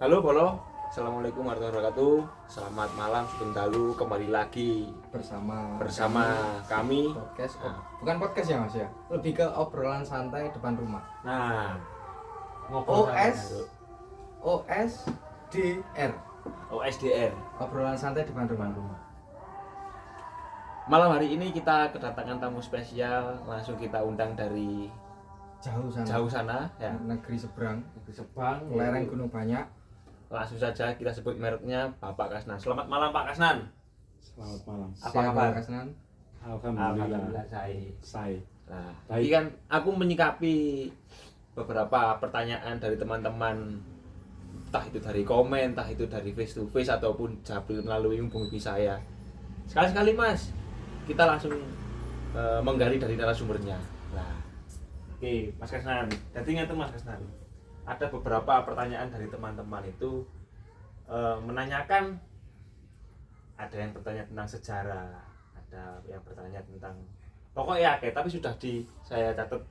Halo Bolo, Assalamualaikum warahmatullahi wabarakatuh. Selamat malam, Sugeng Dalu, kembali lagi bersama kami. Podcast, Nah, bukan podcast ya Mas ya, lebih ke obrolan santai depan rumah. nah ngobrol OS OSDR, OSDR. obrolan santai depan rumah. Malam hari ini kita kedatangan tamu spesial, langsung kita undang dari Jauh sana ya. negeri seberang, Negeri Sebang, lereng gunung banyak. Langsung saja kita sebut mereknya Bapak Kasnan. Selamat malam Pak Kasnan. Selamat malam. Apa Siapa kabar? Kasnan? Alhamdulillah. Saya. Nah, Baik. ini kan aku menyikapi beberapa pertanyaan dari teman-teman, entah itu dari komen, entah itu dari face to face ataupun japri melalui hubungi saya. Sekali-sekali Mas, kita langsung menggali dari narasumbernya. Nah, oke Mas Kasnan, jadi ingat tuh Mas Kasnan, ada beberapa pertanyaan dari teman-teman itu menanyakan, ada yang bertanya tentang sejarah, ada yang bertanya tentang pokoknya oke, tapi sudah saya catat,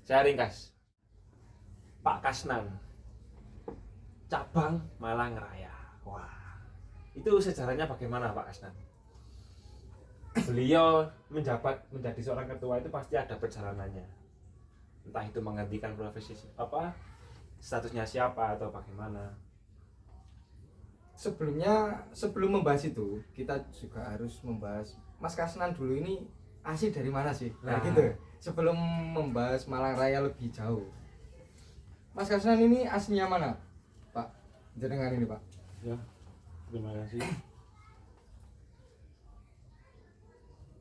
saya ringkas. Pak Kasnan, cabang Malang Raya. Wah, itu sejarahnya bagaimana Pak Kasnan? Beliau menjadi seorang ketua itu pasti ada perjalanannya. Entah itu menggantikan profesi apa, statusnya siapa atau bagaimana. Sebelum membahas itu, kita juga harus membahas Mas Kasnan dulu ini asli dari mana sih? Nah, gitu. Sebelum membahas Malang Raya lebih jauh, Mas Kasnan ini aslinya mana, Pak? Jenengan ini, Pak. Ya, terima kasih.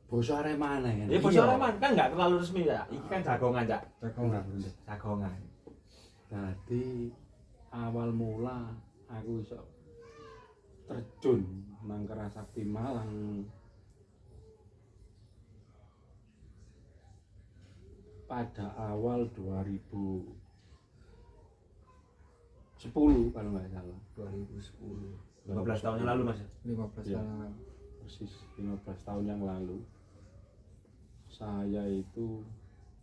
Bosok Aremana kan? Ya bos Aremana kan nggak terlalu resmi ya. Ini kan jagongan ya. Jagongan. Tadi awal mula aku iso terjun nang Kerasakti Malang pada awal 2010 kalau nggak salah. 2010. 15 tahun yang lalu Mas. 15 Ya. tahun yang lalu. Persis 15 tahun yang lalu saya itu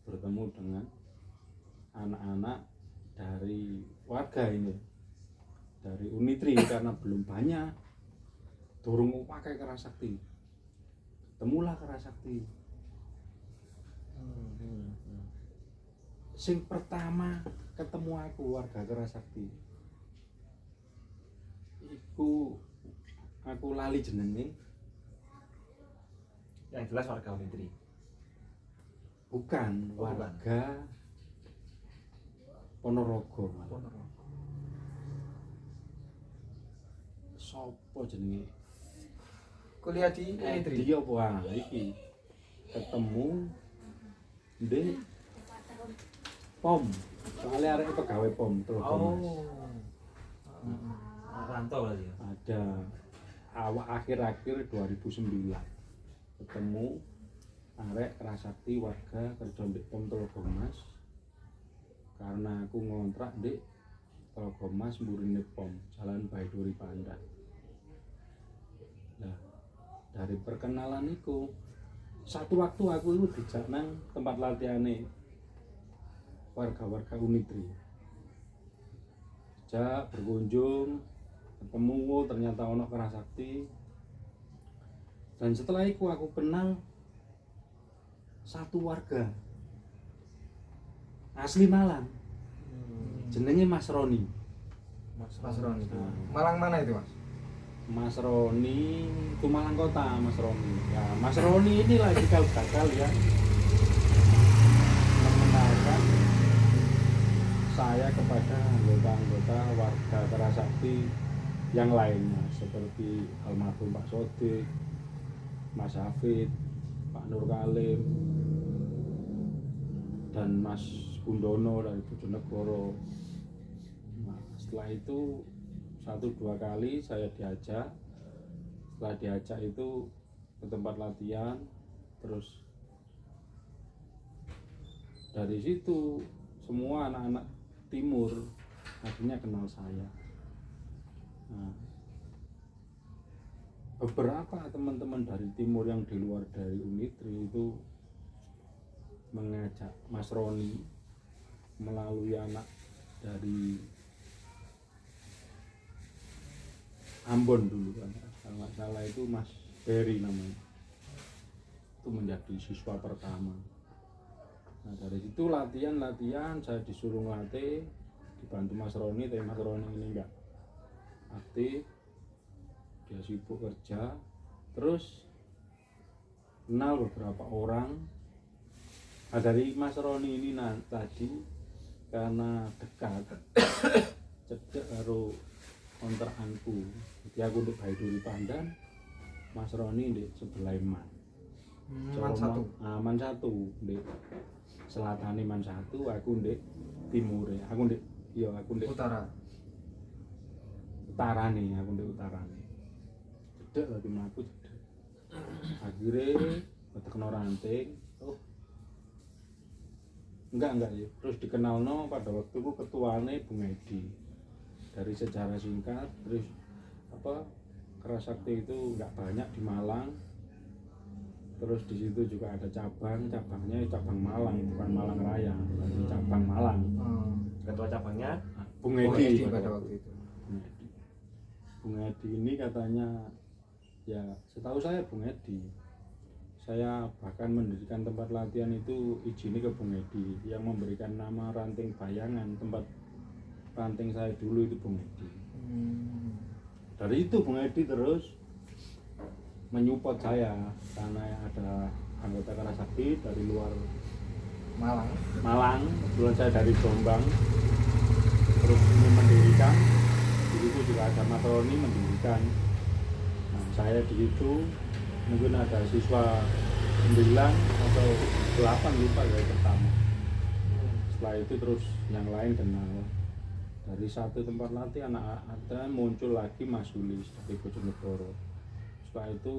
bertemu dengan anak-anak dari warga ini, dari Unitri, karena belum banyak durung pakai Kerasakti, ketemulah Kerasakti. Sing pertama ketemu aku warga Kerasakti iku, aku lali jenenge. Yang jelas warga Unitri. Bukan, Oh, bukan. warga Ponorogo malah. Sopo jenenge? Kuliah di Unitri. Dia apa iki? Ketemu di POM. Soalnya arek pegawai POM terus. Rantau berarti ya. Ada akhir-akhir 2009 ketemu arek Kerasakti warga kerja di POM Telogomas, karena aku ngontrak di Telogomas mburine POM Jalan Baiduri Pandan. Nah, dari perkenalan itu satu waktu aku itu dijak nang tempat latihane warga-warga Unitri, dijak berkunjung, ketemu, ternyata ono Kerasakti. Dan setelah itu aku kenal satu warga asli Malang, jenenge Mas Roni. Mas Roni. Nah. Malang mana itu, Mas? Mas Roni itu Malang Kota, Mas Roni. Ya, Mas Roni ini lagi gagal ya mengenalkan saya kepada anggota-anggota warga Kerasakti yang lainnya, seperti almarhum Pak Sodik, Mas Hafid, Pak Nur Kalim, dan Mas Gundono dari Bojonegoro. Nah, setelah itu 1-2 kali saya diajak. Setelah diajak itu ke tempat latihan, terus dari situ semua anak-anak timur akhirnya kenal saya. Nah, beberapa teman-teman dari timur yang di luar dari Unitri itu mengajak Mas Roni melalui anak dari Ambon dulu kan, kalau nggak salah itu Mas Berry namanya, itu menjadi siswa pertama. Nah dari situ latihan saya disuruh ngelatih, dibantu Mas Roni, tapi Mas Roni ini enggak aktif, dia sibuk kerja. Terus kenal beberapa orang. Nah dari Mas Roni ini tadi karena dekat cedek karo kontrakanku, jadi aku di Baiduri Pandan, Mas Roni di sebelah Man. Man satu. Man satu di selatane Man satu, aku di timure. Aku di Utara. utarane, aku di utarane. Cedek lagi mlaku cedek. Akhirnya ketekno ranting. Oh. Enggak ya. Terus dikenalno pada waktu itu ketuane Bung Edi. Dari sejarah singkat, terus Kerasakti itu enggak banyak di Malang. Terus di situ juga ada cabangnya cabang Malang, bukan Malang Raya, tapi cabang Malang. Ketua cabangnya Bung Bung Edi pada waktu itu. Bung Edi ini katanya, ya setahu saya Bung Edi, saya bahkan mendirikan tempat latihan itu izinnya ke Bung Edi, yang memberikan nama Ranting Bayangan, tempat ranting saya dulu itu Bung Edi. Dari itu Bung Edi terus menyupport saya karena ada anggota Kerasakti dari luar Malang, kebetulan saya dari Jombang, terus ini mendirikan. Di situ juga ada Mas Roni mendirikan. Nah, saya di situ mungkin ada siswa 9 atau 8 lupa dari pertama. Setelah itu terus yang lain kenal. Dari satu tempat latihan ada muncul lagi Mas Yulis dari Bojonegoro. Setelah itu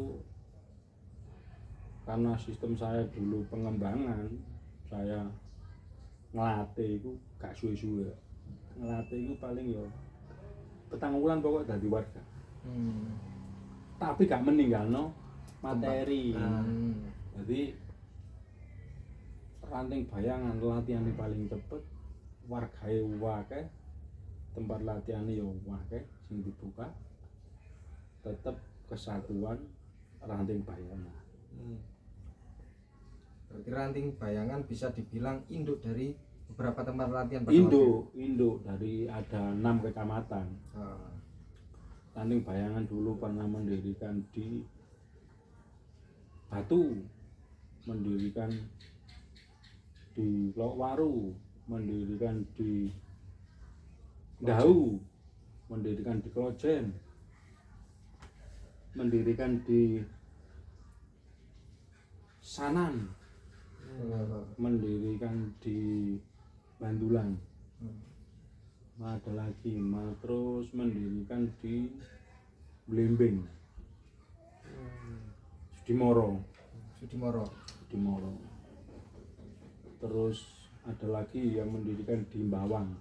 karena sistem saya dulu pengembangan, saya ngelatih itu gak suwe-suwe. Ngelatih itu paling ya petang wulan pokok dari warga. Tapi gak meninggalno materi. Jadi Ranting Bayangan latihan paling cepet, wargae wakeh, tempat latihan yo wakeh sing dibuka. Tetap kesatuan Ranting Bayangan. Berarti Ranting Bayangan bisa dibilang induk dari beberapa tempat latihan pada Induk dari ada 6 kecamatan. Ranting Bayangan dulu pernah mendirikan di Batu, mendirikan di Lokwaru, mendirikan di Dau, mendirikan di Klojen, mendirikan di Sanan, mendirikan di Bandulan. Ada lagi, terus mendirikan di Blembing, Sudimoro. Terus ada lagi yang mendirikan di Mbawang.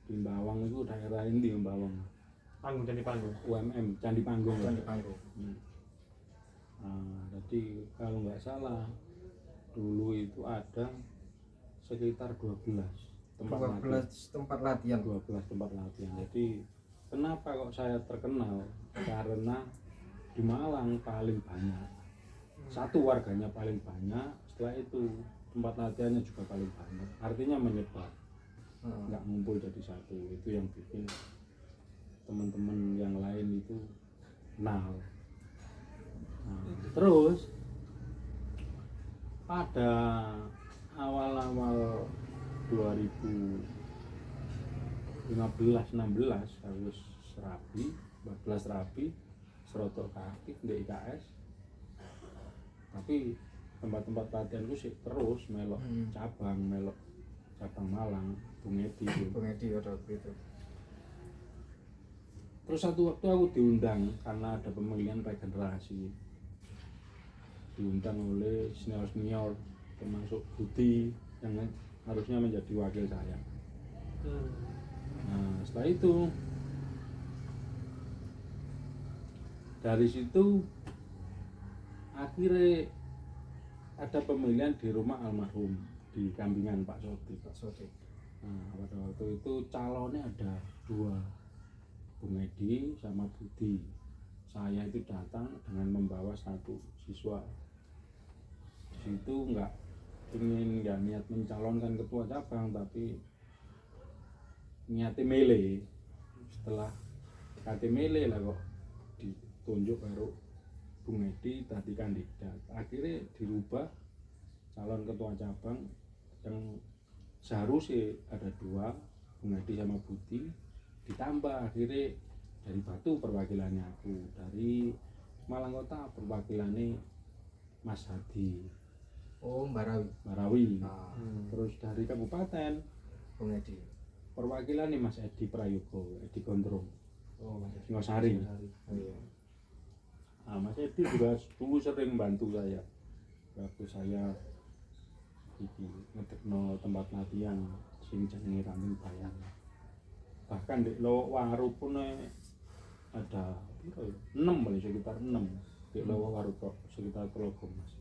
Di Mbawang itu daerah ini Mbawang. Candi Panggung. UMM Candi Panggung. Nah, jadi kalau nggak salah dulu itu ada sekitar 12 tempat latihan. Jadi kenapa kok saya terkenal? Karena di Malang paling banyak. Satu warganya paling banyak, setelah itu tempat latihannya juga paling banyak. Artinya menyebar. Nggak ngumpul jadi satu. Itu yang bikin teman-teman yang lain itu kenal. Nah, terus pada awal-awal 2015-16 harus Serabi, 14 Serabi, serotok kaki di IKS. Tapi tempat-tempat latihanku sih terus melok cabang Malang, Bung Edi ada gitu. Terus satu waktu aku diundang karena ada pemilihan regenerasi, diundang oleh senior termasuk Budi yang harusnya menjadi wakil saya. Nah setelah itu dari situ akhirnya ada pemilihan di rumah almarhum di Kambingan Pak Sodik. Pak Sodik. Nah pada waktu itu calonnya ada 2 Bung Edi sama Budi. Saya itu datang dengan membawa satu siswa. Di situ nggak niat mencalonkan ketua cabang, tapi niatnya mele. Setelah kate mele lah kok ditunjuk karo Bung Edi tadi kandidat. Akhirnya dirubah calon ketua cabang yang seharusnya ada 2, Bung Edi sama Budi, ditambah akhirnya dari Batu perwakilannya aku, dari Malang Kota perwakilannya Mas Hadi Oh, Mbarawi. Marawi, Ah, terus dari kabupaten Bung Edi. perwakilannya Mas Edi Prayogo, Edi Gondrong, Oh, Singosari. Oh iya. Nah, Mas Edi juga dulu sering bantu saya waktu saya iki ngetekno tempat latihan sing jenenge Ranting Bayang. Bahkan di Lowaru pun ada piro ya? 6 paling sekitar 6. Di Lowaru kok sekitar Tlogo Mas.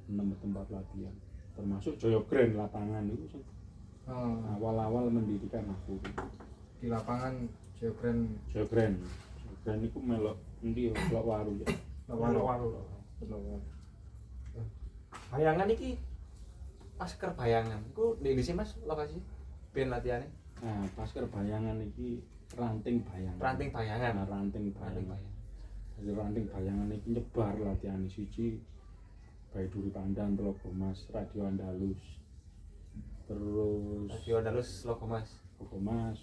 6 tempat latihan. Termasuk Joyo Grand lapangan itu sing Oh, awal-awal mendirikan aku. di lapangan Jogren Joyo Grand. Joyo Grand iku melok endi ya Lowaru ya. Lawaru. Bayangan iki Pasker Bayangan. Iku di sini Mas lokasi ben latihannya. Nah, Pasker Bayangan iki Ranting Bayangan. Ranting Bayangan. Nah, Ranting Ranting Bayangan. Bayangan. Jadi Ranting Bayangan iki nyebar latihan siji Baiduri Pandan, Tlogo Mas, Radio Andalus. Terus Radio Andalus Logo Mas. Tlogo Mas.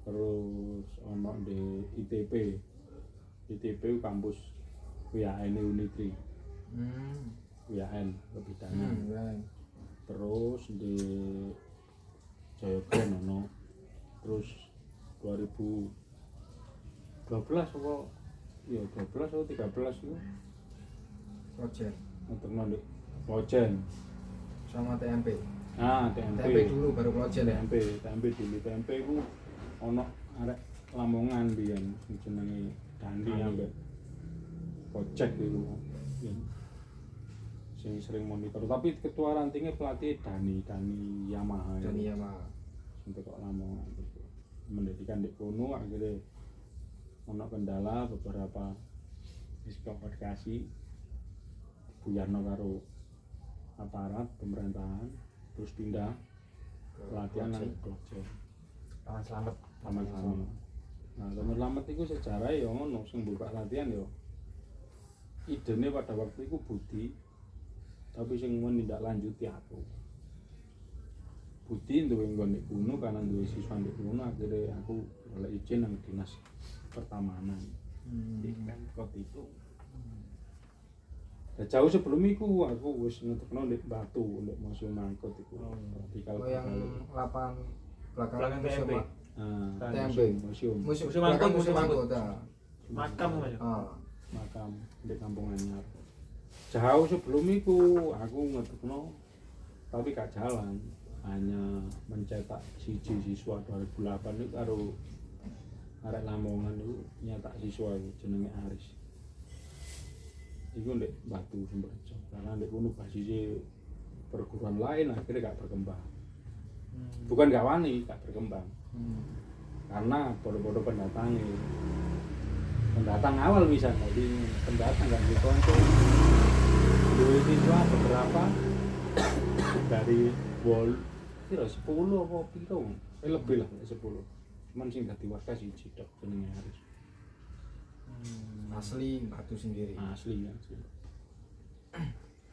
Terus ono di ITP. ITP ku kampus UAN Unitri. UAN lebih dana. Ya. Terus di Jayogren ono. Terus 2012 apa ya 12 atau 13 itu Projen ngeterno di Projen. sama TMP. Nah, TMP. TMP dulu baru Projen ya. TMP dulu. TMP ku ono arek Lamongan biyen sing jenenge Dandi ambek Project itu. Sing sering monitor, tapi ketua rantingnya pelatih Dani Yamaha. Dan iya mah. Untuk kok Lamongan gitu. Mendirikan di kono akhirnya ono kendala beberapa diskomunikasi buyarno karo aparat pemerintahan terus pindah pelatihan nang Project Taman Selamat. Taman Selamat. Nah, Taman Selamat itu sejarah ya ngono sing buka latihan ya idene pada waktu itu Budi, tapi sing menindaklanjuti aku. Budi duwe nggon nek kuno karena duwe siswa nek kuno akhirnya aku oleh izin nang dinas pertamanan. Di Pemkot itu. Dan jauh sebelum itu aku wis ngetekno di Batu untuk museum Mangkut itu. Vertikal Oh yang lapangan belakang Belakang museum. TMP. Nah, TMP. museum Museum Museum belakang Angkut, museum Museum Angkut. ah. Makam Mas. Ah. makam di Kampung Anyar. Jauh sebelum itu aku ngetekno tapi gak jalan, hanya mencetak siji siswa 2008 itu karo arek Lamongan itu nyetak siswa itu jenenge Aris. Iku ndek Batu Sumberjo karena ndek kono basisnya perguruan lain akhirnya gak berkembang. Bukan gak wani, gak berkembang. Karena bodo-bodo pendatang awal bisa tadi pendatang gak dikontrol. Dua siswa beberapa dari wol kira 10 apa piro? Lebih lah 10. Cuman sing dadi warga siji tok jenenge Aris. Asli Batu sendiri. Asli ya.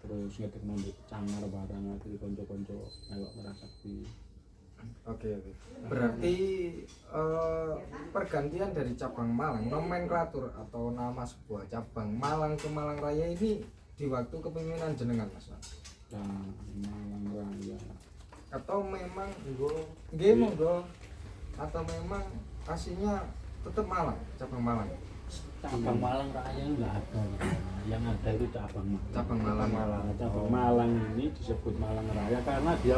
Terus ngetekno di Cangar barang akhirnya konco-konco melok ngrasakti. Oke. Berarti pergantian dari cabang Malang, nomenklatur atau nama sebuah cabang Malang ke Malang Raya ini di waktu kepemimpinan jenengan Mas. Dan Malang Raya. Atau memang nggih monggo atau memang aslinya tetap Malang, cabang Malang. Cabang Malang Raya enggak ada. Yang ada itu cabang Malang. Cabang Malang. Nah, cabang Malang ini disebut Malang Raya karena dia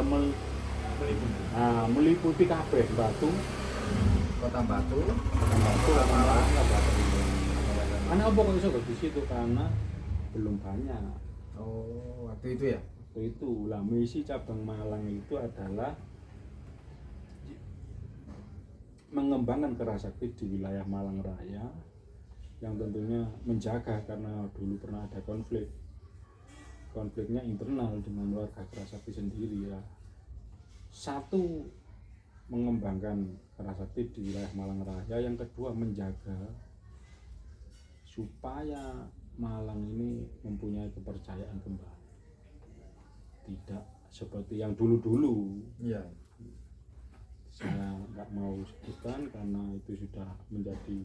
meliputi kabeh Batu, Kota Batu, Malang, Batu. Karena apa kok iso di situ karena belum banyak. Oh, waktu itu ya. Waktu itu lah misi cabang Malang itu adalah mengembangkan kerasakti di wilayah Malang Raya yang tentunya menjaga karena dulu pernah ada konfliknya internal dengan warga kerasakti sendiri ya. Satu, mengembangkan kerasakti di wilayah Malang Raya, yang kedua menjaga supaya Malang ini mempunyai kepercayaan kembali, tidak seperti yang dulu-dulu. Iya. Saya nggak mau sebutkan karena itu sudah menjadi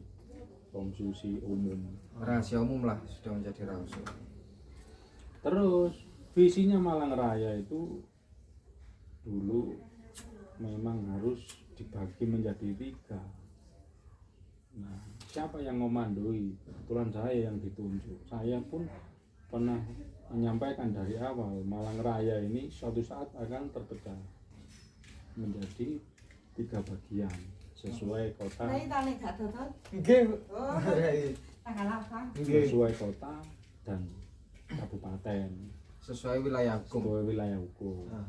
konsumsi umum. Rahasia umum lah, sudah menjadi rahasia. Terus visinya Malang Raya itu dulu memang harus dibagi menjadi 3. Nah, siapa yang memandui? Kebetulan saya yang ditunjuk. Saya pun pernah menyampaikan dari awal Malang Raya ini suatu saat akan terpecah menjadi 3 bagian sesuai kota, Nggih. sesuai kota dan kabupaten, Sesuai wilayah hukum. sesuai wilayah hukum. Nah,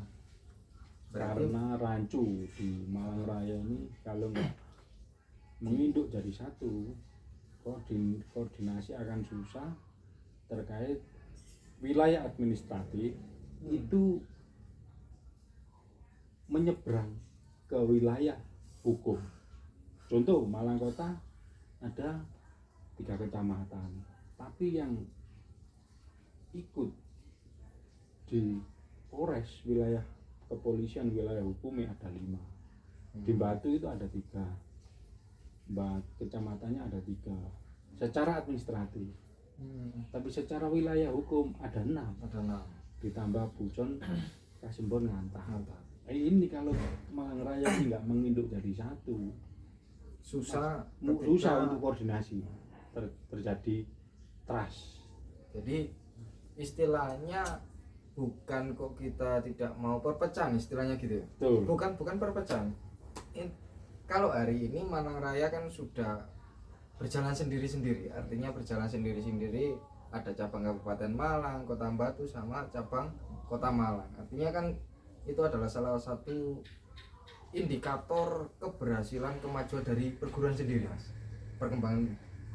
berarti Karena rancu di Malang Raya ini kalau nggak menginduk jadi satu, koordinasi akan susah terkait wilayah administratif itu menyeberang ke wilayah hukum. Contoh Malang Kota ada 3 kecamatan, tapi yang ikut di Polres wilayah kepolisian wilayah hukumnya ada 5. Di Batu itu ada 3, kecamatannya ada 3 secara administratif, tapi secara wilayah hukum ada 6, Ada 6. ditambah Bucon, Kasembon, Ngantah. Mantap. Ini kalau Malang Raya ini nggak menginduk jadi satu, Susah susah untuk koordinasi, terjadi trust. Jadi istilahnya bukan kok kita tidak mau perpecahan, istilahnya gitu ya. Betul. Bukan perpecahan. Kalau hari ini Malang Raya kan sudah berjalan sendiri-sendiri, artinya berjalan sendiri-sendiri, ada cabang Kabupaten Malang, Kota Batu sama cabang Kota Malang. Artinya kan itu adalah salah satu indikator keberhasilan kemajuan dari perguruan sendiri, Mas.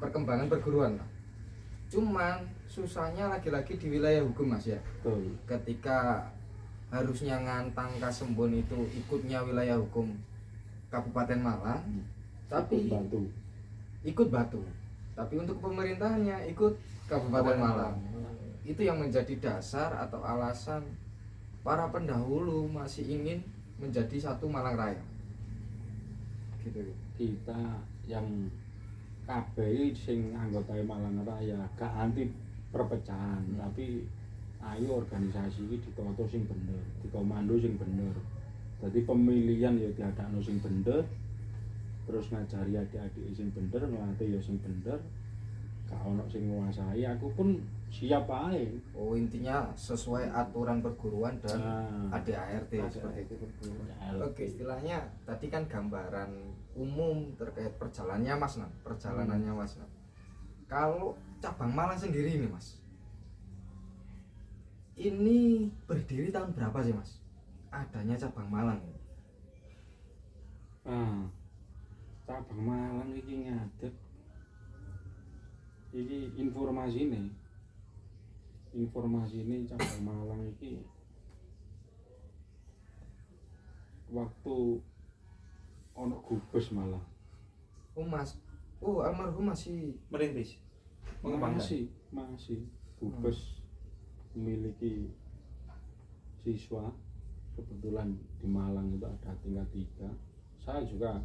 Perkembangan perguruan lah. Cuman susahnya lagi-lagi di wilayah hukum, Mas ya. Betul. Ketika harusnya Ngantang Kasembon itu ikutnya wilayah hukum Kabupaten Malang, tapi ikut Batu. Tapi untuk pemerintahannya ikut Kabupaten Malang. Itu yang menjadi dasar atau alasan para pendahulu masih ingin menjadi satu Malang Raya. Gitu. Kita yang KBI sing anggota Malang Raya gak anti perpecahan, tapi ayo organisasi ini ditata sing bener, dikomando sing bener. Jadi pemilihan ya diadakno sing bener, terus ngajari adik-adik sing bener, ngelatih ya sing bener. Gak ono sing nguasai, aku pun siap ae. Oh, intinya sesuai aturan perguruan dan Nah, ADART seperti itu. ADART. Oke, istilahnya tadi kan gambaran umum terkait perjalanannya Mas Nan, perjalanannya Mas Nan. Kalau cabang Malang sendiri ini Mas, ini berdiri tahun berapa sih Mas? Adanya cabang Malang. Cabang Malang iki ngadeg. Iki informasi ini cabang Malang iki waktu ono gubes malah. Oh Mas, oh almarhum masih Merintis. Mengembangkan. Masih gubes memiliki siswa. Kebetulan di Malang itu ada tingkat 3. Saya juga,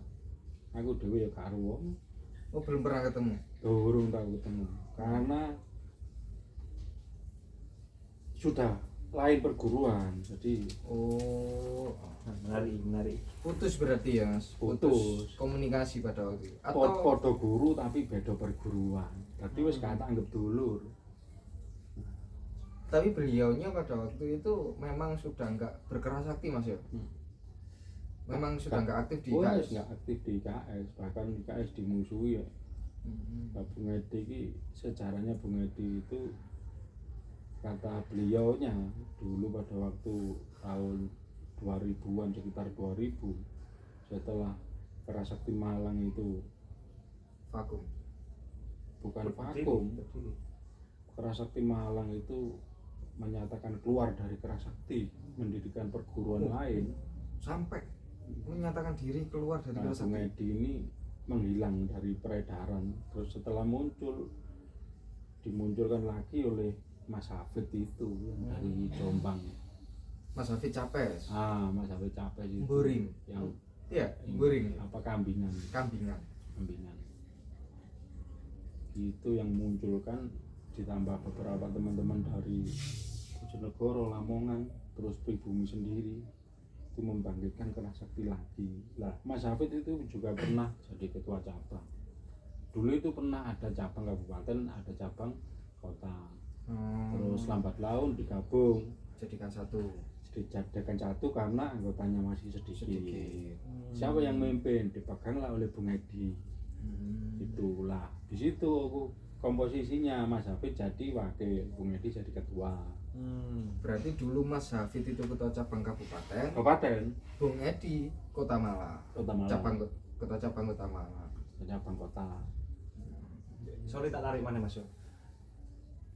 aku dewe ya karo wong. oh belum pernah ketemu. Durung tahu ketemu karena sudah lain perguruan, jadi Oh, Menarik. putus berarti ya Mas. Putus. Komunikasi pada waktu itu. podo guru tapi beda perguruan, jadi wis kata anggap dulur. Tapi beliaunya pada waktu itu memang sudah enggak berkeras sakti Mas ya. Memang sudah enggak aktif di IKS. Nggak aktif di IKS, bahkan IKS dimusuhi ya. Pak Bung Edi ini sejarahnya Bung Edi itu kata beliaunya dulu pada waktu tahun 2000-an, sekitar 2000, setelah Kerasakti Malang itu vakum. bukan vakum. Kerasakti Malang itu menyatakan keluar dari Kerasakti, mendirikan perguruan lain. Sampai menyatakan diri keluar dari Nah, Bung Kerasakti. Edi ini menghilang dari peredaran. Terus setelah dimunculkan lagi oleh Mas Hafid itu yang dari Jombang. Mas Hafid Capes. Mas Hafid Capes itu Buring. yang Iya, Buring. apa kambingan Kambingan. Itu yang munculkan, ditambah beberapa teman-teman dari Bojonegoro, Lamongan, terus pribumi sendiri itu membangkitkan Kerasakti lagi. Lah, Mas Hafid itu juga pernah jadi ketua cabang. Dulu itu pernah ada cabang kabupaten, ada cabang kota. Terus lambat laun digabung, Jadikan satu. dijadikan satu karena anggotanya masih sedikit. Siapa yang memimpin? Dipeganglah oleh Bung Edi. Itulah di situ aku komposisinya Mas Hafid jadi wakil, Bung Edi jadi ketua. Berarti dulu Mas Hafid itu ketua cabang kabupaten, Bung Edi Kota Malang. Kota Malang. Ketua cabang Kota Malang. Cabang kota. Sorry tak tarik mana Mas Yo.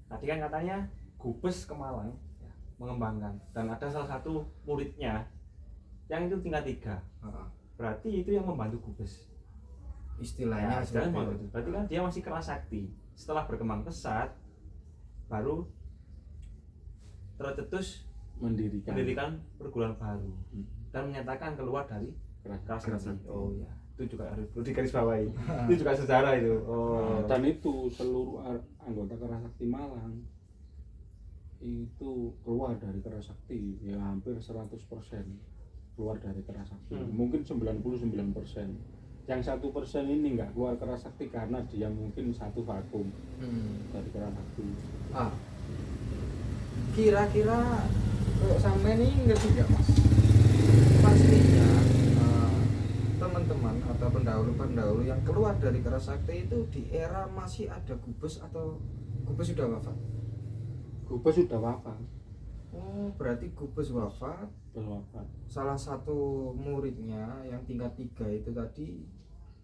Tadi kan katanya Gubes ke Malang ya, mengembangkan dan ada salah satu muridnya yang itu tingkat 3. Berarti itu yang membantu Gubes. Istilahnya Istilahnya seperti membantu. Berarti kan dia masih Kerasakti. Setelah berkembang pesat baru tercetus mendirikan perguruan baru dan menyatakan keluar dari Kerasakti. Oh ya, itu juga harus perlu digarisbawahi. Itu juga sejarah itu. Oh. Dan itu seluruh anggota Kerasakti Malang itu keluar dari Kerasakti ya hampir 100% keluar dari Kerasakti. Mungkin 99%. Yang 1% ini nggak keluar Kerasakti karena dia mungkin satu vakum dari Kerasakti. Kira-kira kalau sampai ini ngerti nggak Mas? Pastinya teman-teman atau pendahulu-pendahulu yang keluar dari Kerasakti itu di era masih ada Gubes atau Gubes sudah wafat? Gubes sudah wafat. Oh, berarti Gubes wafat. Salah satu muridnya yang tingkat 3 itu tadi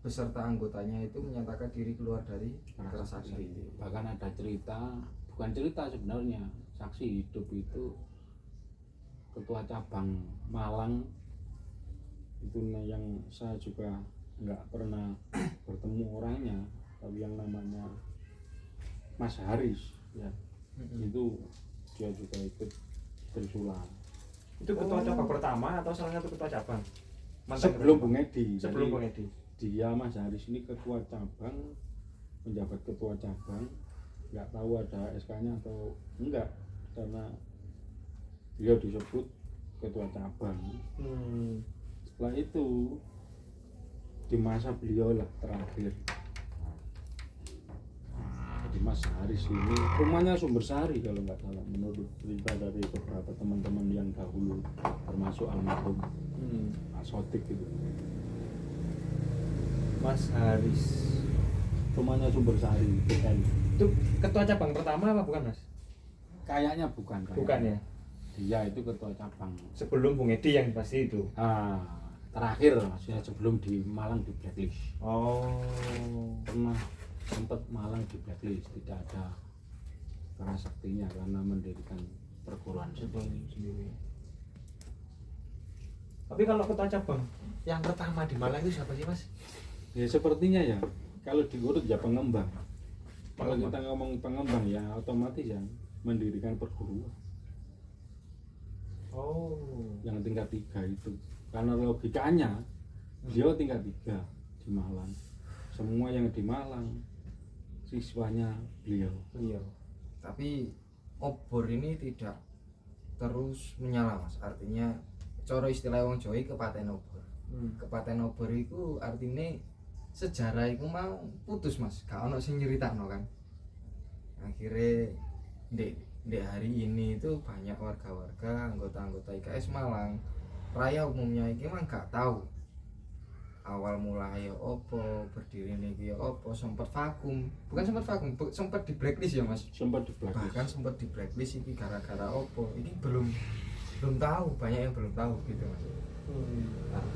beserta anggotanya itu menyatakan diri keluar dari Kerasakti. Bahkan ada cerita, bukan cerita sebenarnya, saksi hidup itu ketua cabang Malang itu yang saya juga nggak pernah bertemu orangnya, tapi yang namanya Mas Haris ya. Itu dia juga ikut Trisula. Itu ketua cabang pertama atau salah satu ketua cabang? Sebelum Bung Edi. Sebelum Bung Edi. Dia Mas Haris ini ketua cabang, menjabat ketua cabang, nggak tahu ada SK-nya atau enggak karena beliau disebut ketua cabang. Setelah itu di masa beliau lah terakhir. Jadi Mas Haris ini rumahnya Sumbersari kalau nggak salah menurut cerita dari beberapa teman-teman yang dahulu termasuk almarhum Mas Sotik itu. Mas Haris Rumahnya Sumbersari itu ketua cabang pertama apa bukan Mas? Kayaknya bukan. Bukan ya? Dia itu ketua cabang. Sebelum Bung Edi yang pasti itu. Terakhir maksudnya sebelum di Malang di blacklist. Oh. Pernah sempat Malang di blacklist, tidak ada Kerasaktinya karena mendirikan perguruan sendiri. Tapi kalau ketua cabang yang pertama di Malang itu siapa sih Mas? Ya sepertinya ya, kalau diurut ya pengembang. Kalau kita ngomong pengembang ya otomatis ya mendirikan perguruan. Oh. Yang tingkat 3 itu. Karena logikanya beliau tingkat 3 di Malang. Semua yang di Malang siswanya beliau. Tapi obor ini tidak terus menyala Mas. Artinya cara istilah wong Jawa kepaten obor. Kepaten obor itu artinya sejarah itu mau putus Mas, gak ono sing nyeritakno kan. Akhirnya di hari ini itu banyak warga-warga anggota-anggota IKS Malang Raya umumnya ini emang gak tahu awal mulai opo, berdiri ini opo, sempat vakum, sempat di blacklist ya Mas. Bahkan sempat di blacklist ini gara-gara opo, ini belum tahu, banyak yang belum tahu gitu Mas. Nah,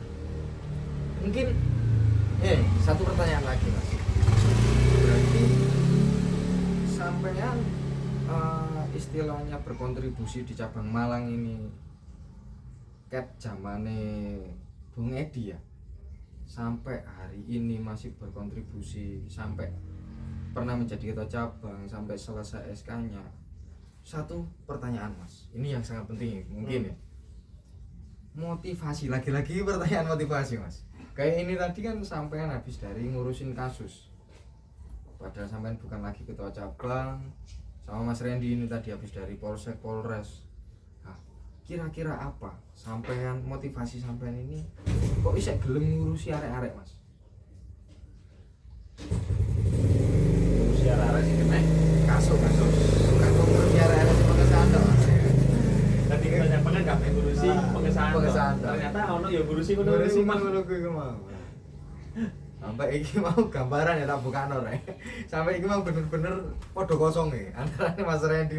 mungkin Satu pertanyaan lagi mas. Berarti sampean istilahnya berkontribusi di cabang Malang ini ket zamane Bung Edi ya, sampai hari ini masih berkontribusi sampai pernah menjadi ketua cabang sampai selesai SK-nya. Satu pertanyaan mas, ini yang sangat penting mungkin ya, motivasi, lagi-lagi pertanyaan motivasi mas. Kayak ini tadi kan sampean habis dari ngurusin kasus, padahal sampean bukan lagi ketua cabang, sama Mas Randy ini tadi habis dari Polsek Polres. Nah, kira-kira apa sampean, motivasi sampean ini kok bisa gelem ngurusi arek-arek mas? Ngurusi arek-arek sih kena Kasus bukan ngurusi arek-arek sing pengesahan toh mas. tadi banyak banget gak ngurusi pengesahan Pengesahan. ternyata ono ya ngurusi Ngurusi rumah ngono kuwi mau. Sampai iki mau gambaran ya tak bukano rek. Sampai iki mau bener-bener padha kosong ya. Antarane Mas Randy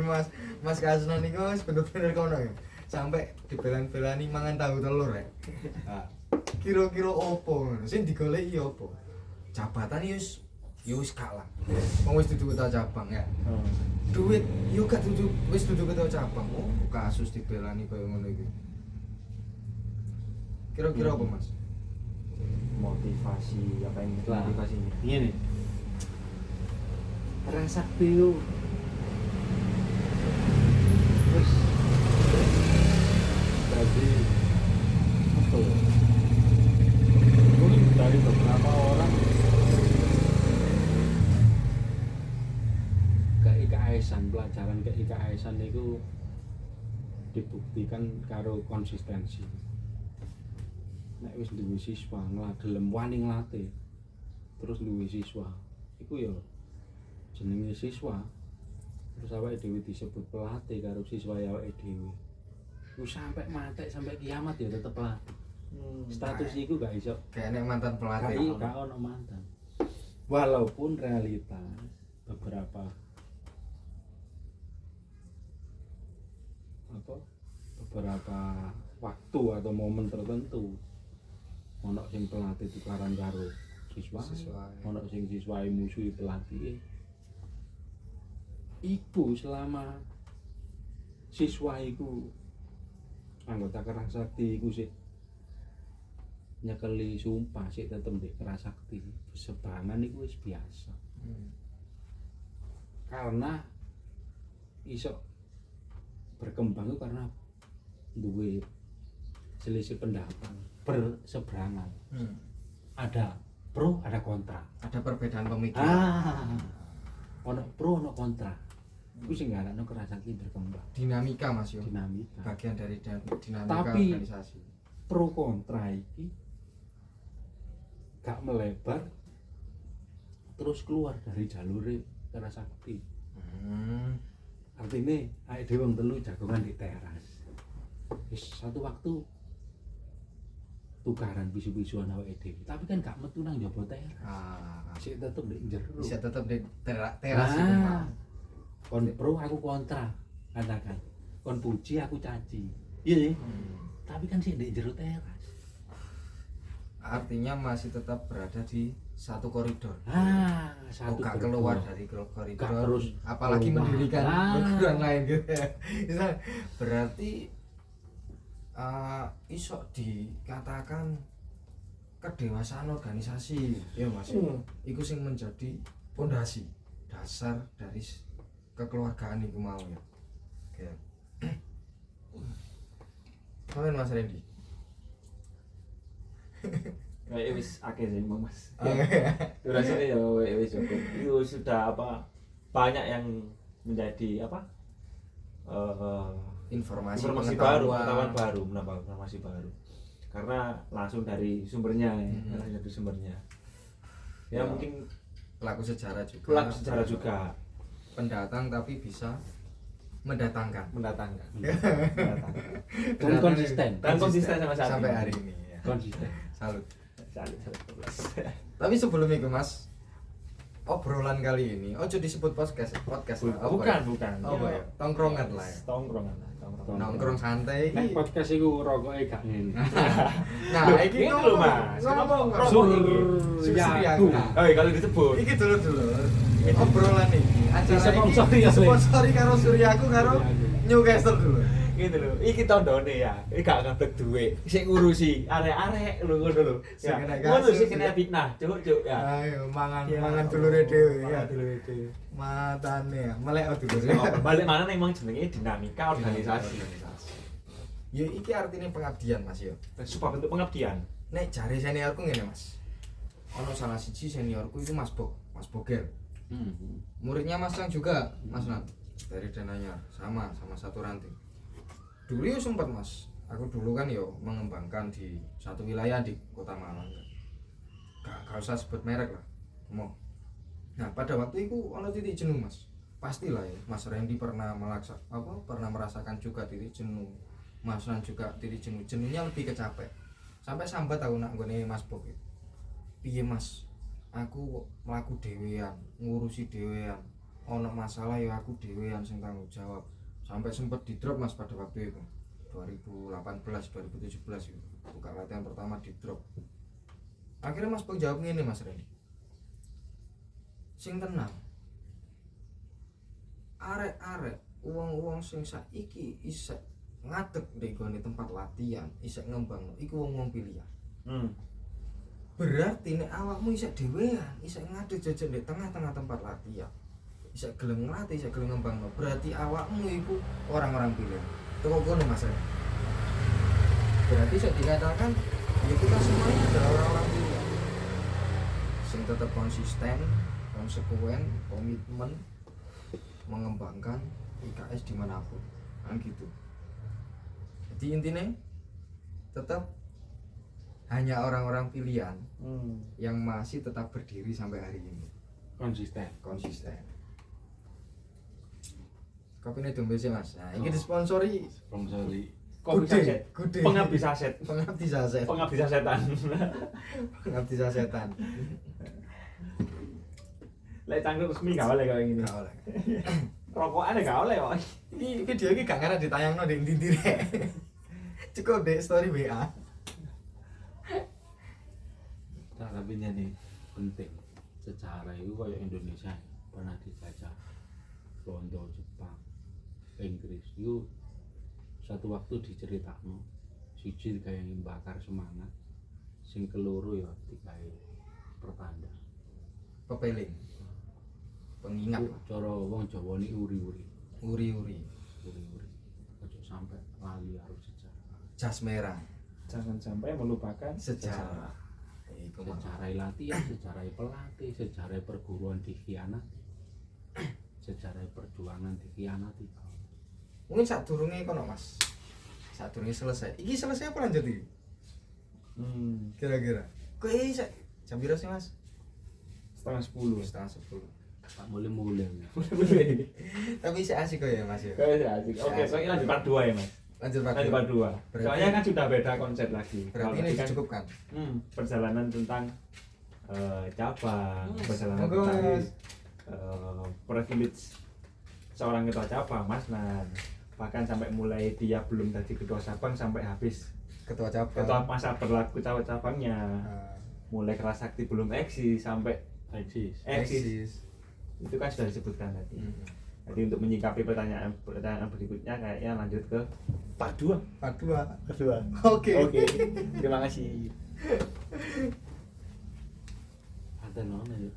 Mas Kasnan iki wis bener-bener kono ya. Sampai dibelan-belani mangan tahu telur rek. Nah, kira-kira opo ngono? Sing digoleki opo? Jabatan yo wis gak lah. Wong wis dudu ketua cabang ya. Duit yo gak dudu wis dudu ketua cabang. Oh, kasus dibelani koyo ngono iki. Kira-kira apa Mas? motivasi apa yang Lah. motivasinya Ini rasa piu terus tadi apa ya? Mungkin dari beberapa orang ke IKS-an, pelajaran ke IKS-an itu dibuktikan karo konsistensi. Nek wis duwe siswa gelem wani nglatih terus duwe siswa iku ya jenenge siswa terus awake dhewe disebut pelatih karo siswa ya awake dhewe iku sampai mati sampai kiamat ya tetep pelatih. Status iku gak iso Kayak nek mantan pelatih. gak ono mantan walaupun realita beberapa waktu atau momen tertentu ono sing pelatih tukaran karo siswa, ono sing siswae musuhi pelatih. Iku selama siswa iku anggota Kerasakti iku sik nyekeli sumpah sik tetep ndek Kerasakti, besebangan iku wis biasa. Karena iso berkembang itu karena duwe selisih pendapat berseberangan. Ada pro, ada kontra. Ada perbedaan pemikiran. Ono pro, ono kontra. Iku sing ngarakno Kerasakti berkembang. Dinamika Mas yo. Dinamika. Bagian dari dinamika Tapi organisasi. Pro kontra iki gak melebar terus keluar dari jalur Kerasakti. Artinya awake dhewe wong telu jagongan di teras. Wis satu waktu tukaran bisu-bisuan awake dhewe. Tapi kan gak metu nang njaba teras. Sik tetep ndek njero. Bisa tetap di teras itu Pak. Kon pro aku kontra, katakan. Kon puji aku caci. Iya. Tapi kan sik ndek njero teras. Artinya masih tetap berada di satu koridor. Satu Gak gerbong. keluar dari koridor. Gak terus apalagi keluar. mendirikan perguruan lain gitu ya. Berarti iso dikatakan kedewasaan organisasi ya Mas. Iku sing menjadi pondasi dasar dari kekeluargaan iku mau ya. Oke. Komen Mas Randy. kayak wis akeh sih Mas. Durasinya ya wis cukup. Itu sudah banyak yang menjadi Informasi baru, pengetahuan baru, menambah informasi baru. Karena langsung dari sumbernya ya, langsung dari sumbernya. Ya, mungkin pelaku sejarah juga. Pendatang tapi bisa mendatangkan. Dan konsisten. Dan konsisten sama sampai hari ini ya. Konsisten. Salut. Salut. Tapi sebelum itu Mas, obrolan kali ini ojo disebut podcast lah, apa ya? Bukan. Apa ya? Tongkrongan lah ya. Tongkrongan. Nongkrong santai. Nek podcast iku rokoke gak ngene. Nah, iki Gitu loh, Mas. ngomong Suryaku. Oh, kalau disebut. Iki dulu. Obrolan iki acara Disponsori iki oleh- sponsori karo Suryaku karo Newcastle dulu. Gitu lho. Iki tondone ya. Iki gak ngabek duwe. Sing ngurusi arek-arek lho ngono lho. Sing Ya. kena Ngono kasus, sih kena ya. fitnah, cuk ya. Ayo mangan Ya, mangan dulure dhewe ya. Mangan dulure dhewe. Matane ya, melek dulure. Balik mana nih emang jenenge dinamika organisasi. Ya iki artinya pengabdian Mas yo. Sebuah bentuk pengabdian. Nek jare seniorku ngene Mas. Ono salah siji seniorku itu Mas Mas Boger. Muridnya Mas Nang juga, Mas Nang. Dari Dananyar, sama satu ranting. Dulu ya sempat Mas. Aku dulu kan yo mengembangkan di satu wilayah di Kota Malang. Gak usah sebut merek lah. Mau. Nah, pada waktu itu ono titik jenuh Mas. Pastilah ya, Mas Randy pernah merasakan juga titik jenuh. Mas Nan juga titik jenuh. Jenuhnya lebih kecapek. Sampai sambat aku nak nggone Mas Bok. Piye Mas? Aku mlaku dhewean, ngurusi dhewean. Ono masalah ya aku dhewean sing tanggung jawab. Sampai sempat di drop Mas pada waktu itu. 2018, 2017 itu. Buka latihan pertama di drop. Akhirnya Mas Bok jawab ngene Mas Randy. Sing tenang. Arek-arek wong-wong sing saiki isek ngadeg ndek gone tempat latihan, isek ngembangno iku wong-wong pilihan. Berarti nek awakmu isek dhewean, isek ngadeg jajan di tengah-tengah tempat latihan. Isek gelem ngelatih, isek gelem ngembangno, berarti awakmu iku orang-orang pilihan. Teko kono Mas. Berarti saya dikatakan ya kita semuanya adalah orang-orang pilihan. Sing tetap konsisten, konsekuen, komitmen mengembangkan IKS dimanapun, kan gitu. Jadi intinya tetap hanya orang-orang pilihan yang masih tetap berdiri sampai hari ini, Konsisten. Kopi ini dombe sih Mas. Nah, ini disponsori Sponsori. Gude. Pengabdi saset. Pengabdi saset. Pengabdi sasetan. Pengabdi sasetan. Lek cangkruk resmi gak oleh kayak gini. Gak oleh. Rokokan gak oleh kok. Ini video ini gak karena ditayangno di ndi rek. Cukup deh story WA. Nah, tapi ini penting. Secara itu kayak Indonesia pernah dijajah Belanda, Jepang, Inggris. Itu satu waktu diceritakan siji kayak yang bakar semangat, sing keloro ya digawe pertanda. Pepeling. Pengingat Itu cara wong Jawa ini uri-uri. uri-uri. Ojo sampai lali harus sejarah. Jas merah. Jangan sampai melupakan Sejarah. Iku mah. Sejarah latihan, sejarah pelatih, sejarah perguruan dikhianati, sejarah perjuangan dikhianati. Mungkin saat durungnya kono Mas. Saat durungnya selesai. Iki selesai apa lanjut iki? Kira-kira. Kok iki jam piro sih Mas? 9:30. 9:30. Tak mulai-mulai. Tapi sih asik kok ya Mas ya. Asik. Oke, soalnya lanjut part 2 ya, Mas. Lanjut Pak. Lanjut part 2. Berarti- Soalnya kan sudah beda konsep lagi. Berarti Kalau ini tadi kan, dicukupkan. perjalanan tentang cabang, perjalanan Monggo, tentang Mas. privilege seorang ketua cabang, Mas Nan. Bahkan sampai mulai dia belum jadi ketua cabang sampai habis Ketua cabang. ketua masa berlaku cabangnya. Ah, Mulai kelas sakti belum eksis sampai Eksis. eksis. Itu kan sudah disebutkan tadi. Jadi untuk menyikapi pertanyaan berikutnya kayaknya lanjut ke part 2. Part 2. Part 2. Oke. Oke. Terima kasih. Ada nona ya.